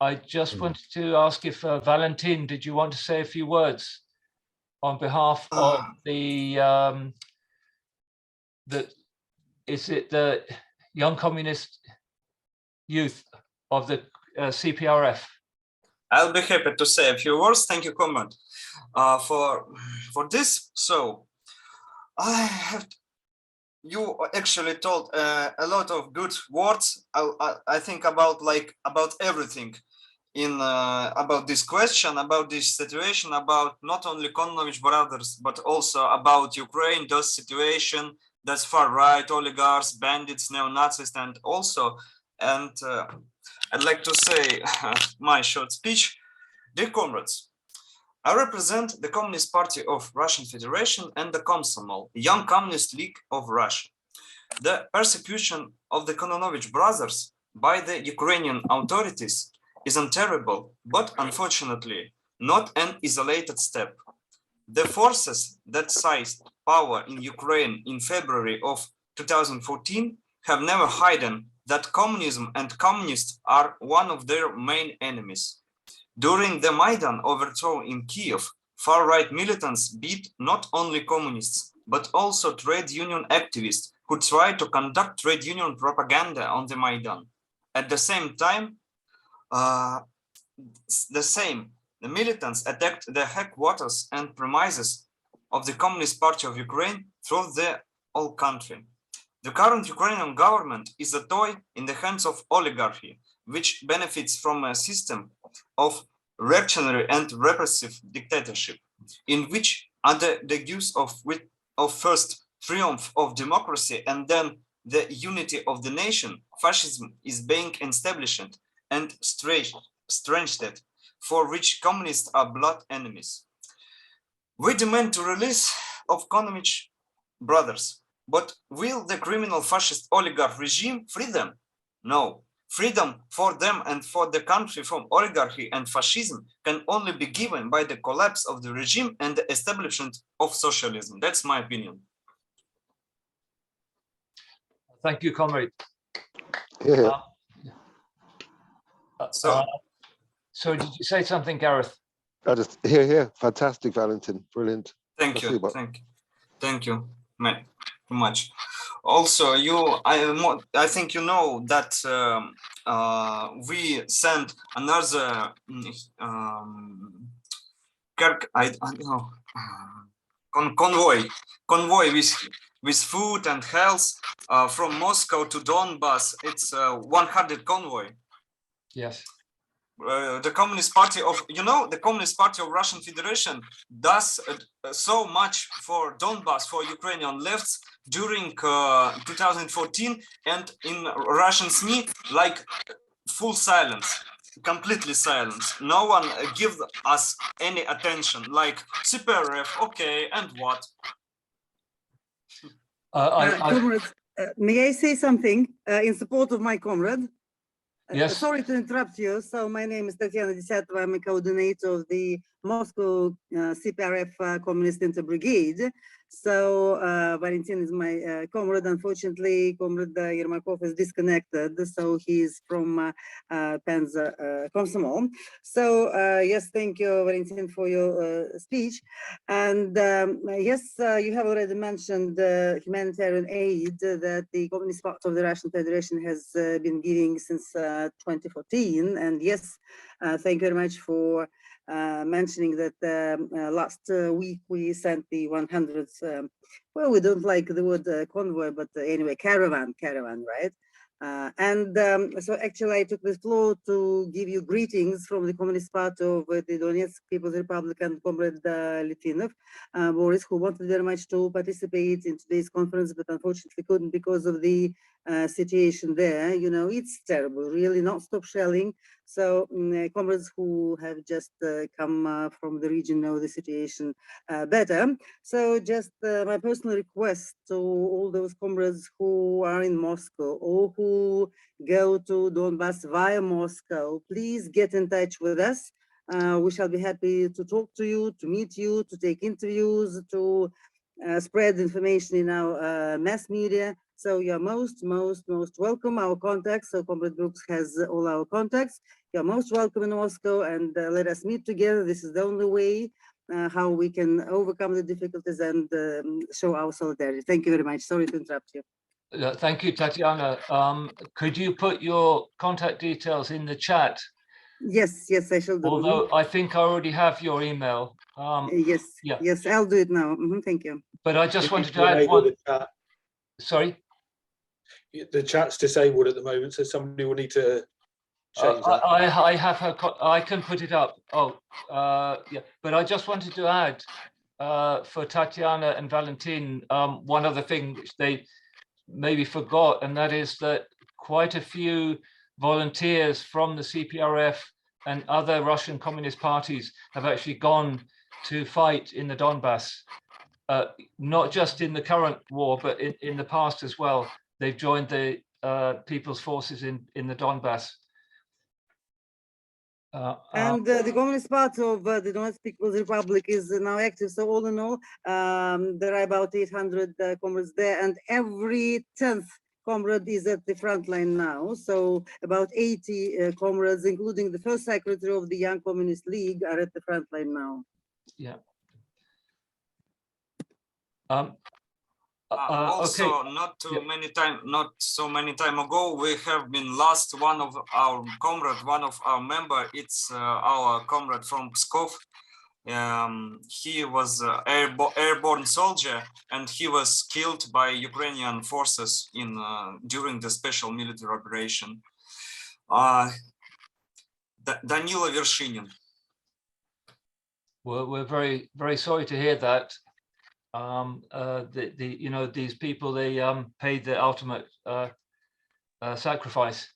I just wanted to ask if Valentin, did you want to say a few words on behalf of the Young Communist Youth of the CPRF? I'll be happy to say a few words. Thank you, Comrade, for this. So you actually told a lot of good words. I think about everything in about this question, about this situation, about not only Kononovich brothers, but also about Ukraine, those situation, that's far right, oligarchs, bandits, neo-Nazis, and also, and I'd like to say my short speech. Dear comrades, I represent the Communist Party of Russian Federation and the Komsomol, Young Communist League of Russia. The persecution of the Kononovich brothers by the Ukrainian authorities is terrible, but unfortunately not an isolated step. The forces that seized power in Ukraine in February of 2014 have never hidden that communism and communists are one of their main enemies. During the Maidan overthrow in Kiev, far-right militants beat not only communists, but also trade union activists who tried to conduct trade union propaganda on the Maidan. At the same time, the militants attacked the headquarters and premises of the Communist Party of Ukraine throughout the whole country. The current Ukrainian government is a toy in the hands of oligarchy, which benefits from a system of reactionary and repressive dictatorship, in which, under the use of first triumph of democracy and then the unity of the nation, fascism is being established and strengthened, for which communists are blood enemies. We demand the release of Kononovich brothers, but will the criminal fascist oligarch regime free them? No. Freedom for them and for the country from oligarchy and fascism can only be given by the collapse of the regime and the establishment of socialism. That's my opinion. Thank you, comrade. Yeah. So did you say something, Gareth? I just here. Fantastic, Valentin. Brilliant. Thank you. Thank you very much. Also, I think you know that we sent another convoy with food and health from Moscow to Donbass. It's 100 convoy. Yes. The Communist Party of, the Communist Party of Russian Federation does so much for Donbass, for Ukrainian lefts during 2014, and in Russian SME, like full silence, completely silence. No one gives us any attention, like CPRF, okay, and what? Comrades, may I say something in support of my comrade? Yes. Sorry to interrupt you. So my name is Tatiana Desyatova. I'm a coordinator of the Moscow CPRF Communist Inter-Brigade. So Valentin is my comrade. Unfortunately, Comrade Yermakov is disconnected. So he's from Panzer Komsomol. So yes, thank you, Valentin, for your speech. And yes, you have already mentioned the humanitarian aid that the Communist Party of the Russian Federation has been giving since 2014. And yes, thank you very much for mentioning that last week we sent the 100th, well, we don't like the word convoy, but anyway, caravan, right? So actually I took this floor to give you greetings from the Communist Party of the Donetsk People's Republic and Comrade Litvinov, Boris, who wanted very much to participate in today's conference, but unfortunately couldn't because of the situation there. You know, it's terrible, really, non-stop shelling. So comrades who have just come from the region know the situation better. So just my personal request to all those comrades who are in Moscow or who go to Donbass via Moscow, please get in touch with us. We shall be happy to talk to you, to meet you, to take interviews, to spread information in our mass media. So you're most welcome. Our contacts, so Comrade Brooks has all our contacts. You're most welcome in Moscow, and let us meet together. This is the only way how we can overcome the difficulties and show our solidarity. Thank you very much. Sorry to interrupt you. Thank you, Tatiana. Could you put your contact details in the chat? Yes, yes, I shall do. Although I think I already have your email. Yes, yeah. yes, I'll do it now. Thank you. But I just wanted to add Enable one. the chat. Sorry? The chat's disabled at the moment, so somebody will need to change that. I have her. I can put it up. Oh, yeah. But I just wanted to add for Tatiana and Valentin one other thing which they maybe forgot, and that is that quite a few volunteers from the CPRF and other Russian communist parties have actually gone to fight in the Donbass, not just in the current war, but in the past as well. They've joined the People's Forces in the Donbass. And the Communist Party of the Donetsk People's Republic is now active. So all in all, there are about 800 comrades there, and every 10th comrade is at the front line now. So about 80 comrades, including the first secretary of the Young Communist League, are at the front line now. Yeah. Also, okay. not so many time ago, we have been lost one of our comrade, one of our member. It's our comrade from Pskov. He was an airborne soldier, and he was killed by Ukrainian forces in during the special military operation. Danilo Vershinin. Well, we're very, very sorry to hear that. You know, these people, they paid the ultimate sacrifice.